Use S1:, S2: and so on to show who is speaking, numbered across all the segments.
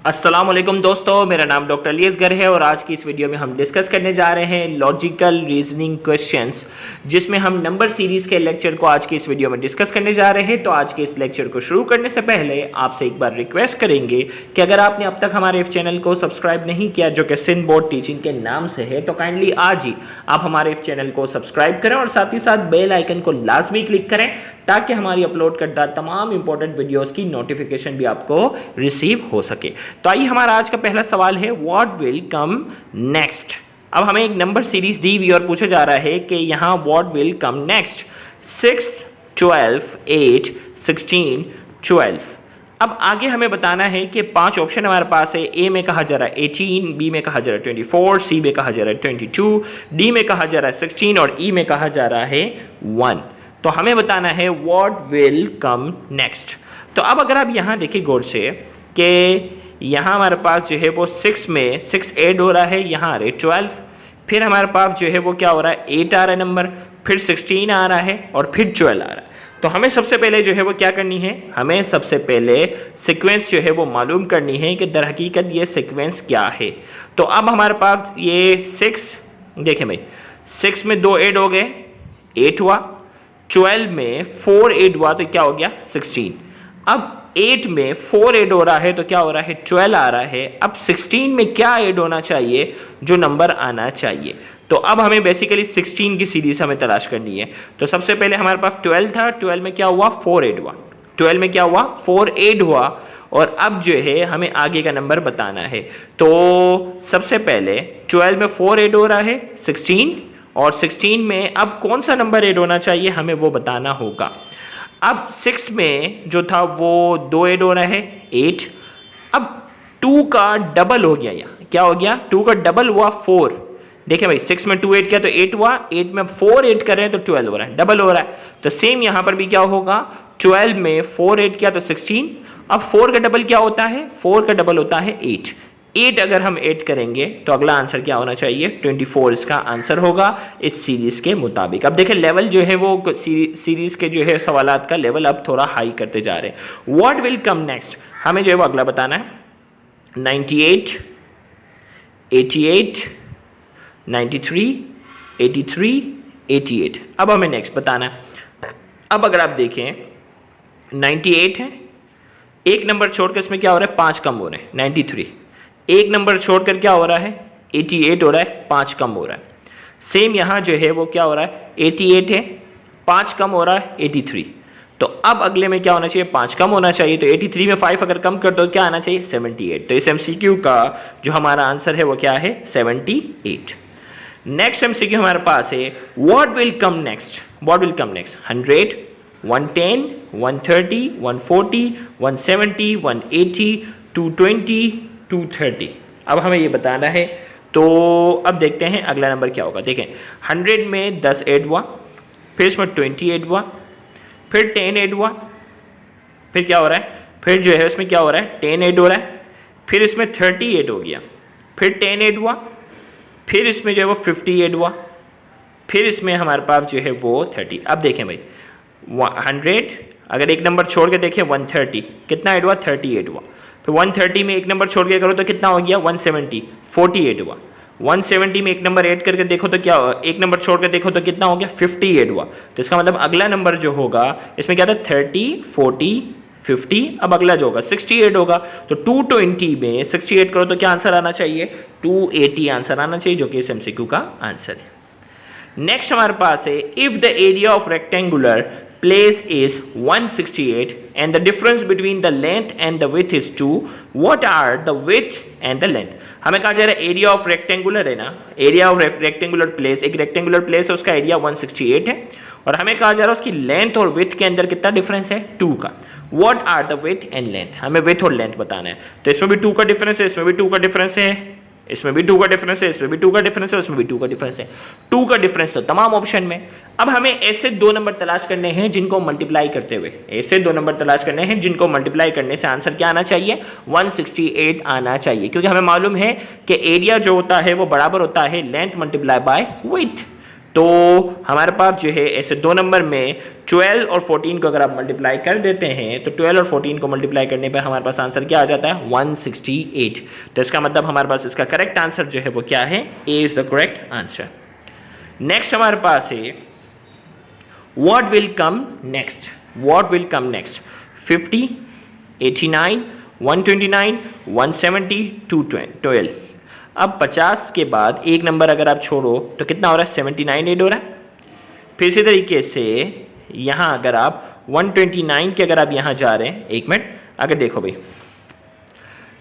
S1: अस्सलामुअलैकुम दोस्तों, मेरा नाम डॉक्टर अली असगर है और आज की इस वीडियो में हम डिस्कस करने जा रहे हैं लॉजिकल रीजनिंग क्वेश्चंस, जिसमें हम नंबर सीरीज के लेक्चर को आज की इस वीडियो में डिस्कस करने जा रहे हैं। तो आज के इस लेक्चर को शुरू करने से पहले आपसे एक बार रिक्वेस्ट करेंगे कि अगर आपने अब तक हमारे इस चैनल को सब्सक्राइब नहीं किया, जो कि सिंध बोर्ड टीचिंग के नाम से है, तो काइंडली आज ही आप हमारे इस चैनल को सब्सक्राइब करें और साथ ही साथ बेल आइकन को लाजमी क्लिक करें ताकि हमारी अपलोड करदा तमाम इंपॉर्टेंट वीडियोस की नोटिफिकेशन भी आपको रिसीव हो सके। तो आइए, हमारा आज का पहला सवाल है व्हाट विल कम नेक्स्ट। अब हमें एक नंबर सीरीज दी हुई और पूछा जा रहा है कि यहाँ व्हाट विल कम नेक्स्ट 6, 12, 8, 16, 12। अब आगे हमें बताना है कि 5 ऑप्शन हमारे पास है। ए में कहा जा रहा है 18, बी में कहा जा रहा है 24, सी में कहा जा रहा है 22, डी में कहा जा रहा है 16 और ई में कहा जा रहा है 1। तो हमें बताना है व्हाट विल कम नेक्स्ट। तो अब अगर आप यहाँ देखिए गौर से कि यहाँ हमारे पास जो है वो 6 में 6 ऐड हो रहा है, यहाँ आ रहे 12, फिर हमारे पास जो है वो क्या हो रहा है 8 आ रहा है नंबर, फिर 16 आ रहा है और फिर 12 आ रहा है। तो हमें सबसे पहले जो है वो क्या करनी है, हमें सबसे पहले सीक्वेंस जो है वो मालूम करनी है कि दर हकीकत ये सीक्वेंस क्या है। तो अब हमारे पास ये 6, देखें भाई 6 में 2 ऐड हो गए 8 हुआ, 12 में 4 ऐड हुआ तो क्या हो गया 16। अब 8 में 4 ऐड हो रहा है तो क्या हो रहा है 12 आ रहा है। अब 16 में क्या ऐड होना चाहिए, जो नंबर आना चाहिए। तो अब हमें बेसिकली 16 की सीरीज हमें तलाश करनी है। तो सबसे पहले हमारे पास 12 था, 12 में क्या हुआ 4 ऐड हुआ, 12 में क्या हुआ 4 ऐड हुआ और अब जो है हमें आगे का नंबर बताना है। तो सबसे पहले 12 में 4 ऐड हो रहा है 16 और 16 में अब कौन सा नंबर ऐड होना चाहिए हमें वो बताना होगा। अब 6 में जो था वो 2 ऐड हो रहा है 8। अब 2 का डबल हो गया, यहाँ क्या हो गया 2 का डबल हुआ 4। देखिए भाई 6 में 2 ऐड किया तो 8 हुआ, 8 में 4 ऐड कर रहे हैं तो 12 हो रहा है, डबल हो रहा है। तो सेम यहाँ पर भी क्या होगा, 12 में 4 ऐड किया तो 16। अब 4 का डबल क्या होता है, 4 का डबल होता है 8। 8 अगर हम ऐड करेंगे तो अगला आंसर क्या होना चाहिए 24 इसका आंसर होगा इस सीरीज के मुताबिक। अब देखें लेवल जो है वो सीरीज के जो है सवालात का लेवल अब थोड़ा हाई करते जा रहे हैं। व्हाट विल कम नेक्स्ट हमें जो है वो अगला बताना है 98, 88, 93, 83, 88। अब हमें नेक्स्ट बताना है। अब अगर आप देखें 98 है, एक नंबर छोड़कर इसमें क्या हो रहा है 5 कम हो रहे हैं 93, एक नंबर छोड़कर क्या हो रहा है 88 हो रहा है, 5 कम हो रहा है। सेम यहाँ जो है वो क्या हो रहा है 88 है, 5 कम हो रहा है 83। तो अब अगले में क्या होना चाहिए 5 कम होना चाहिए। तो 83 में 5 अगर कम कर दो क्या आना चाहिए 78। तो इस MCQ का जो हमारा आंसर है वो क्या है 78। नेक्स्ट MCQ हमारे पास है what will come next. What will come next 100, 110, 130, 140, 170, 180, 220, 230। अब हमें ये बताना है। तो अब देखते हैं अगला नंबर क्या होगा। देखें 100 में 10 ऐड हुआ, फिर इसमें 20 ऐड हुआ, फिर 10 ऐड हुआ, फिर क्या हो रहा है, फिर जो है इसमें क्या हो रहा है 10 ऐड हो रहा है, फिर इसमें 30 ऐड हो गया, फिर 10 ऐड हुआ, फिर इसमें जो है वो 50 ऐड हुआ, फिर इसमें हमारे पास जो है वो 30। अब देखें भाई 100 अगर एक नंबर छोड़ के देखें 130 कितना ऐड हुआ 30 ऐड हुआ, फिर 130 में एक नंबर छोड़ के करो तो कितना हो गया 170, 48 हुआ। 170 में एक नंबर ऐड करके देखो तो क्या, एक नंबर छोड़ के देखो तो कितना हो गया 50 ऐड हुआ। तो इसका मतलब अगला नंबर जो होगा इसमें क्या था 30, 40, 50। अब अगला जो होगा 68 होगा। तो 220 में 68 करो तो क्या आंसर आना चाहिए 280 आंसर आना चाहिए, जो कि इस MCQ का आंसर है। नेक्स्ट हमारे पास है if the area of rectangular place is 168 and the difference between the length and the width is 2, what are the width and the length। हमें कहा जा रहा है एरिया ऑफ रेक्टेंगुलर है ना, एरिया ऑफ रेक्टेंगुलर प्लेस, एक rectangular place है उसका एरिया 168 है और हमें कहा जा रहा है उसकी लेंथ और विड्थ के अंदर कितना डिफरेंस है 2 का। What are the width and length, हमें विड्थ और लेंथ बताना है। तो इसमें भी 2 का डिफरेंस है, इसमें भी 2 का डिफरेंस है, इसमें भी 2 का डिफरेंस है, इसमें भी 2 का डिफरेंस है, इसमें भी 2 का डिफरेंस है। 2 का डिफरेंस तो तमाम ऑप्शन में। अब हमें ऐसे 2 नंबर तलाश करने हैं जिनको मल्टीप्लाई करते हुए, ऐसे 2 नंबर तलाश करने हैं जिनको मल्टीप्लाई करने से आंसर क्या आना चाहिए 168 आना चाहिए, क्योंकि हमें मालूम है कि एरिया जो होता है वो बराबर होता है लेंथ मल्टीप्लाई बाय विड्थ। तो हमारे पास जो है ऐसे दो नंबर में 12 और 14 को अगर आप मल्टीप्लाई कर देते हैं तो 12 और 14 को मल्टीप्लाई करने पर हमारे पास आंसर क्या आ जाता है 168। तो इसका मतलब हमारे पास इसका करेक्ट आंसर जो है वो क्या है, A is the correct answer. Next हमारे पास है what will come next, what will come next 50, 89, 129, 170, 212। अब 50 के बाद एक नंबर अगर आप छोड़ो तो कितना हो रहा है 79 ऐड हो रहा है। फिर इसी तरीके से यहाँ अगर आप 129 के अगर आप यहाँ जा रहे हैं, एक मिनट अगर देखो भाई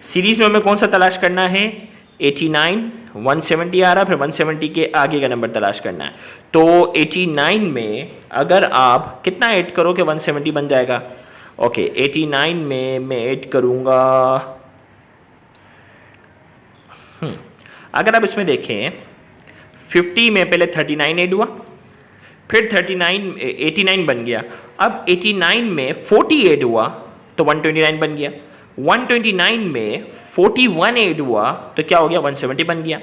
S1: सीरीज में हमें कौन सा तलाश करना है 89, 170 आ रहा है, फिर 170 के आगे का नंबर तलाश करना है। तो 89 में अगर आप कितना ऐड करो कि 170 बन जाएगा। ओके 89 में मैं ऐड करूँगा, अगर आप इसमें देखें 50 में पहले 39 ऐड हुआ, फिर 89 बन गया। अब 89 में 40 ऐड हुआ तो 129 बन गया। 129 में 41 ऐड हुआ तो क्या हो गया 170 बन गया।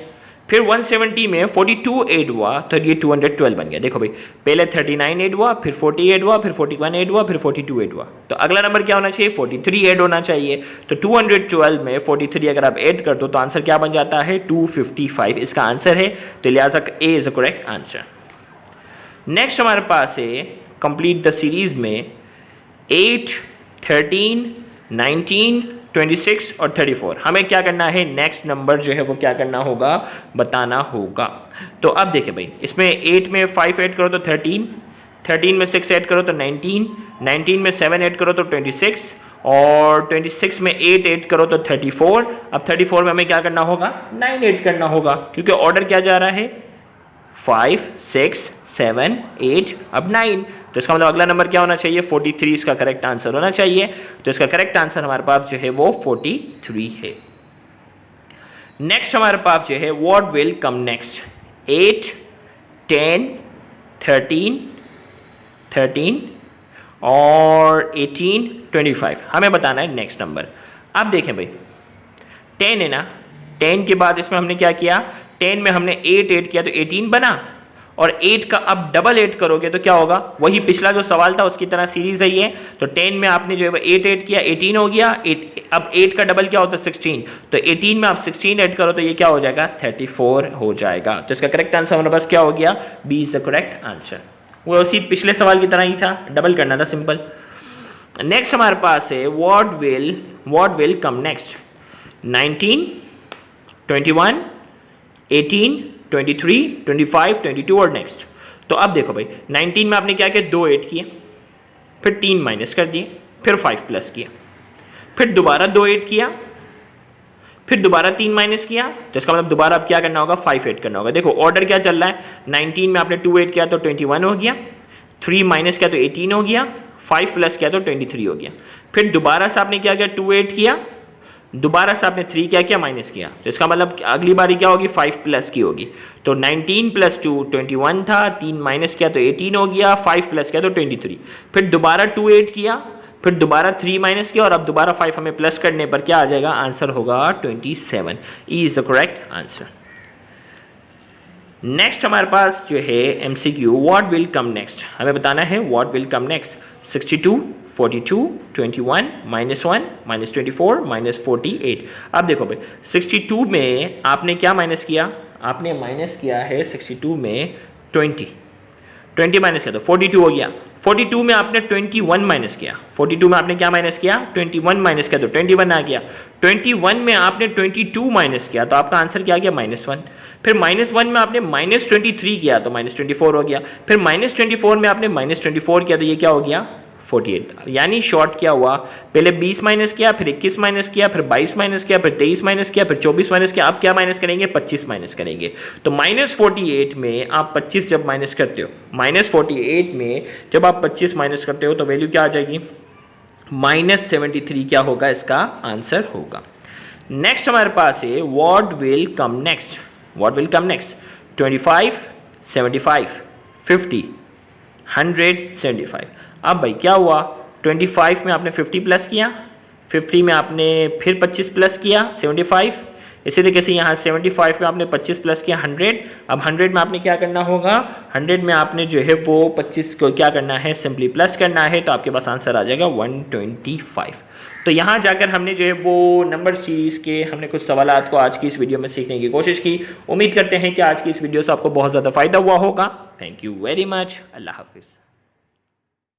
S1: फिर 170 में 42 ऐड हुआ तो ये 212 बन गया। देखो भाई पहले 39 ऐड हुआ, फिर 40 ऐड हुआ, फिर 41 ऐड हुआ, फिर 42 ऐड हुआ। तो अगला नंबर क्या होना चाहिए 43 ऐड होना चाहिए। तो 212 में 43 अगर आप ऐड कर दो तो आंसर क्या बन जाता है 255 इसका आंसर है। तो लिहाजा A is the correct answer. Next हमारे पास है कंप्लीट द सीरीज में 8, 13, 19, 26 और 34। हमें क्या करना है नेक्स्ट नंबर जो है वो क्या करना होगा बताना होगा। तो अब देखिए भाई इसमें 8 में 5 ऐड करो तो 13, 13 में 6 ऐड करो तो 19, 19 में 7 ऐड करो तो 26 और 26 में 8 ऐड करो तो 34। अब 34 में हमें क्या करना होगा 9 ऐड करना होगा क्योंकि ऑर्डर क्या जा रहा है 5, 6, 7, 8 अब 9। तो इसका मतलब अगला नंबर क्या होना चाहिए 43 इसका करेक्ट आंसर होना चाहिए। तो इसका करेक्ट आंसर हमारे पास जो है वो 43 है। नेक्स्ट हमारे पास जो है व्हाट विल कम नेक्स्ट 8, 10, 13 और 18, 25। हमें बताना है नेक्स्ट नंबर। अब देखें भाई 10 है ना, 10 के बाद इसमें हमने क्या किया 10 में हमने 8 ऐड किया तो 18 बना और 8 का अब डबल ऐड करोगे तो क्या होगा वही पिछला जो सवाल था उसकी तरह सीरीज है ये। तो 10 में आपने जो है 8 ऐड किया 18 हो गया। अब 8 का डबल क्या होता है 16। तो 18 में आप 16 ऐड करो तो ये क्या हो जाएगा 34 हो जाएगा। तो इसका करेक्ट आंसर हमारे पास क्या हो गया B is the correct answer. वो उसी पिछले सवाल की तरह ही था, डबल करना था सिंपल। नेक्स्ट हमारे पास है व्हाट विल कम नेक्स्ट 19, 21, 18, 23, 25, 22 और नेक्स्ट। तो अब देखो भाई 19 में आपने क्या किया 2 ऐड किए, फिर 3 माइनस कर दिए, फिर 5 प्लस किया, फिर दोबारा 2 ऐड किया, फिर दोबारा 3 माइनस किया। तो इसका मतलब दोबारा अब क्या करना होगा 5 ऐड करना होगा। देखो ऑर्डर क्या चल रहा है 19 में आपने 2 ऐड किया तो 21 हो गया, 3 माइनस किया तो 18 हो गया, 5 प्लस किया तो 23 हो गया। फिर दोबारा से आपने क्या किया 2 ऐड किया, दोबारा से आपने 3 क्या किया माइनस किया। तो इसका मतलब अगली बारी क्या होगी 5 प्लस की होगी। तो 19 प्लस 2 21 था, 3 माइनस किया तो 18 हो गया, 5 प्लस किया तो 23। फिर दोबारा 2 ऐड किया, फिर दोबारा 3 माइनस किया और अब दोबारा 5 हमें प्लस करने पर क्या आ जाएगा आंसर होगा 27। E is the correct answer. Next हमारे पास जो है MCQ what will come next. हमें बताना है व्हाट विल कम नेक्स्ट 62, 42, 21, -1, -24, -48। अब देखो भाई 62 में आपने क्या माइनस किया, आपने माइनस किया है 62 में 20 माइनस किया तो 42 हो गया। 42 में आपने 21 माइनस किया, 42 में आपने क्या माइनस किया 21 माइनस किया तो 21 आ गया। 21 में आपने 22 माइनस किया तो आपका आंसर क्या गया -1। फिर -1 में आपने -23 किया तो -24 हो गया। फिर -24 में आपने -24 किया तो ये क्या हो गया 48। यानी शॉर्ट क्या हुआ पहले 20 माइनस किया, फिर 21 माइनस किया, फिर 22 माइनस किया, फिर 23 माइनस किया, फिर 24 माइनस किया। अब क्या माइनस करेंगे 25 माइनस करेंगे। तो -48 में आप 25 जब माइनस करते हो, -48 में जब आप 25 माइनस करते हो तो वैल्यू क्या आ जाएगी -73 क्या होगा इसका आंसर होगा। नेक्स्ट हमारे पास है what will come next. What will come next 25, 75, 50, 100, 75। अब भाई क्या हुआ 25 में आपने 50 प्लस किया, 50 में आपने फिर 25 प्लस किया 75, इसी तरीके से यहाँ 75 में आपने 25 प्लस किया 100, अब 100 में आपने क्या करना होगा, 100 में आपने जो है वो 25 को क्या करना है, सिंपली प्लस करना है, तो आपके पास आंसर आ जाएगा 125। तो यहाँ जाकर हमने जो है वो नंबर सीरीज़ के हमने कुछ सवालात को आज की इस वीडियो में सीखने की कोशिश की। उम्मीद करते हैं कि आज की इस वीडियो से आपको बहुत ज़्यादा फ़ायदा हुआ होगा। Thank you very much. अल्लाह हाफिज़।